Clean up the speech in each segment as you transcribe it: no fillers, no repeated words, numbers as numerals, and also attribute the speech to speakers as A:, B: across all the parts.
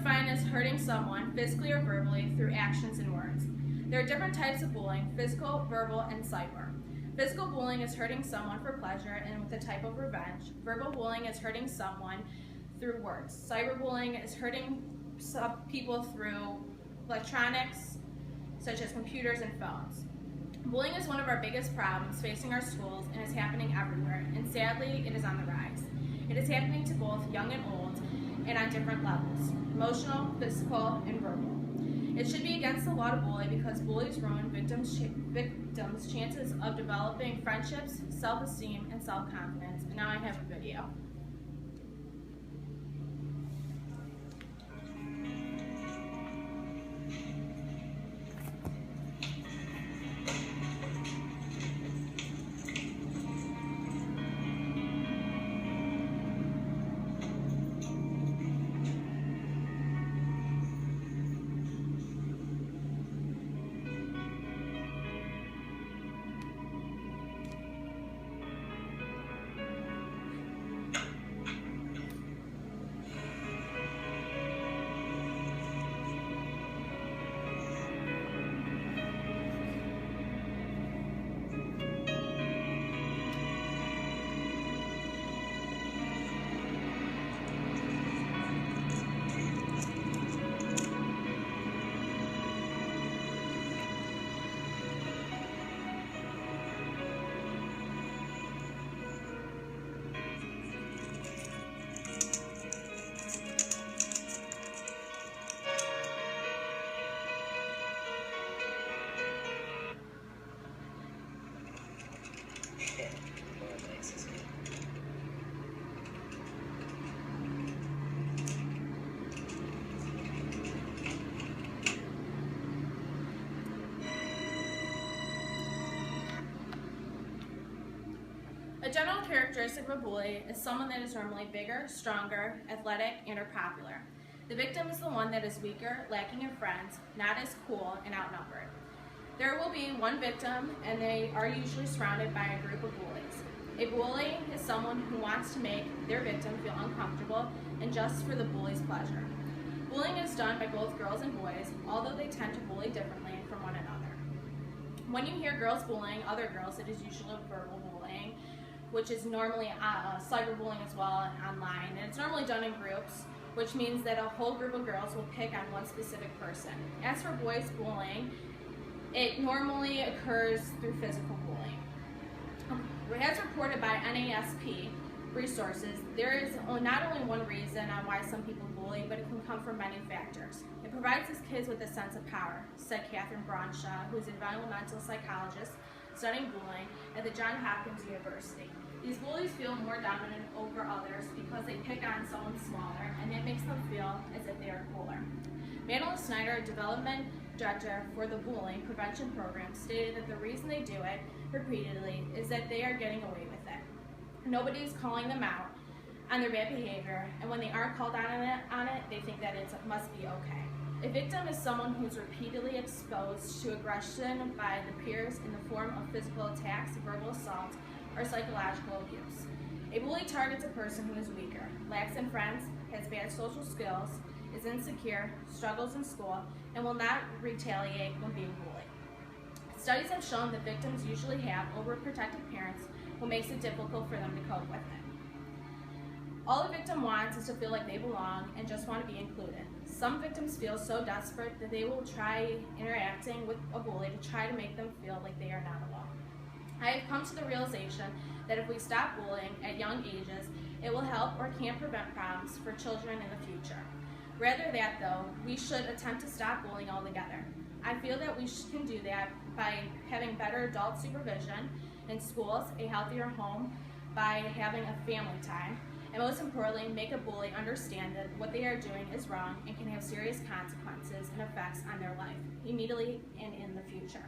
A: defined as hurting someone physically or verbally through actions and words. There are different types of bullying: physical, verbal, and cyber. Physical bullying is hurting someone for pleasure and with a type of revenge. Verbal bullying is hurting someone through words. Cyberbullying is hurting people through electronics, such as computers and phones. Bullying is one of our biggest problems facing our schools and is happening everywhere, and sadly, it is on the rise. It is happening to both young and old, and on different levels: emotional, physical, and verbal. It should be against the law to bully because bullies ruin victims' chances of developing friendships, self-esteem, and self-confidence. And now I have a video. A general characteristic of a bully is someone that is normally bigger, stronger, athletic, and or popular. The victim is the one that is weaker, lacking in friends, not as cool, and outnumbered. There will be one victim, and they are usually surrounded by a group of bullies. A bully is someone who wants to make their victim feel uncomfortable and just for the bully's pleasure. Bullying is done by both girls and boys, although they tend to bully differently from one another. When you hear girls bullying other girls, it is usually verbal bullying, which is normally cyberbullying as well online. And it's normally done in groups, which means that a whole group of girls will pick on one specific person. As for boys bullying, it normally occurs through physical bullying. As reported by NASP resources, there is not only one reason on why some people bully, but it can come from many factors. It provides these kids with a sense of power, said Catherine Bronshaw, who is an environmental psychologist studying bullying at the Johns Hopkins University. These bullies feel more dominant over others because they pick on someone smaller, and it makes them feel as if they are cooler. Madeline Snyder, development director for the bullying prevention program, stated that the reason they do it repeatedly is that they are getting away with it. Nobody is calling them out on their bad behavior, and when they aren't called out on it, they think that it must be okay. A victim is someone who's repeatedly exposed to aggression by the peers in the form of physical attacks, verbal assault, or psychological abuse. A bully targets a person who is weaker, lacks in friends, has bad social skills, is insecure, struggles in school, and will not retaliate when being bullied. Studies have shown that victims usually have overprotective parents who makes it difficult for them to cope with it. All a victim wants is to feel like they belong and just want to be included. Some victims feel so desperate that they will try interacting with a bully to try to make them feel like they are not alone. I have come to the realization that if we stop bullying at young ages, it will help or can prevent problems for children in the future. Rather that though, we should attempt to stop bullying altogether. I feel that we can do that by having better adult supervision in schools, a healthier home, by having a family time, and most importantly, make a bully understand that what they are doing is wrong and can have serious consequences and effects on their life, immediately and in the future.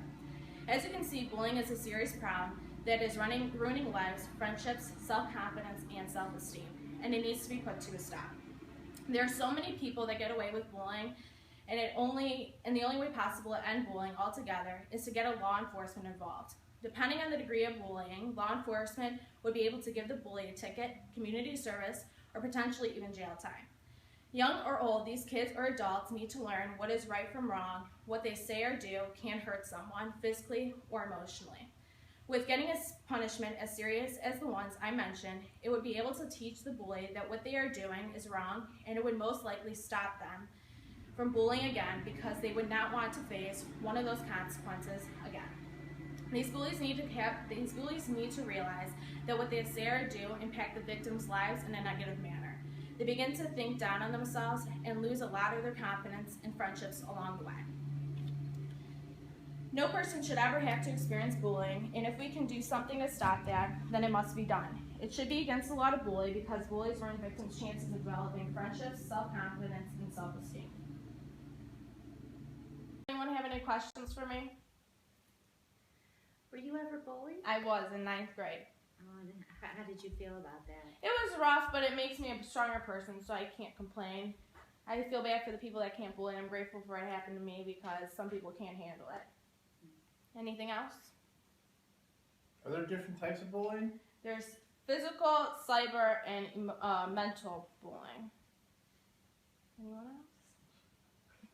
A: As you can see, bullying is a serious problem that is ruining lives, friendships, self-confidence, and self-esteem, and it needs to be put to a stop. There are so many people that get away with bullying, and the only way possible to end bullying altogether is to get a law enforcement involved. Depending on the degree of bullying, law enforcement would be able to give the bully a ticket, community service, or potentially even jail time. Young or old, these kids or adults need to learn what is right from wrong, what they say or do can hurt someone physically or emotionally. With getting a punishment as serious as the ones I mentioned, it would be able to teach the bully that what they are doing is wrong, and it would most likely stop them from bullying again because they would not want to face one of those consequences again. These bullies need to realize that what they say or do impact the victims' lives in a negative manner. They begin to think down on themselves and lose a lot of their confidence and friendships along the way. No person should ever have to experience bullying, and if we can do something to stop that, then it must be done. It should be against the law to bully because bullies ruin victims' chances of developing friendships, self-confidence, and self-esteem. Anyone have any questions for me?
B: Were you ever bullied?
A: I was in 9th grade.
B: Oh, and how did you feel about that?
A: It was rough, but it makes me a stronger person, so I can't complain. I feel bad for the people that can't bully. I'm grateful for what happened to me because some people can't handle it. Anything else?
C: Are there different types of bullying?
A: There's physical, cyber, and mental bullying. Anyone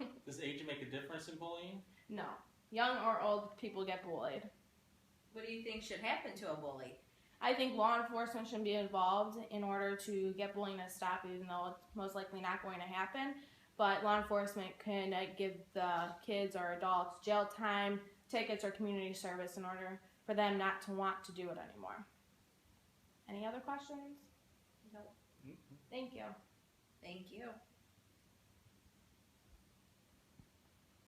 A: else?
D: Does age make a difference in bullying?
A: No. Young or old people get bullied.
E: What do you think should happen to a bully?
A: I think law enforcement should be involved in order to get bullying to stop, even though it's most likely not going to happen. But law enforcement can give the kids or adults jail time, tickets, or community service in order for them not to want to do it anymore. Any other questions?
E: No.
A: Thank you.
E: Thank you.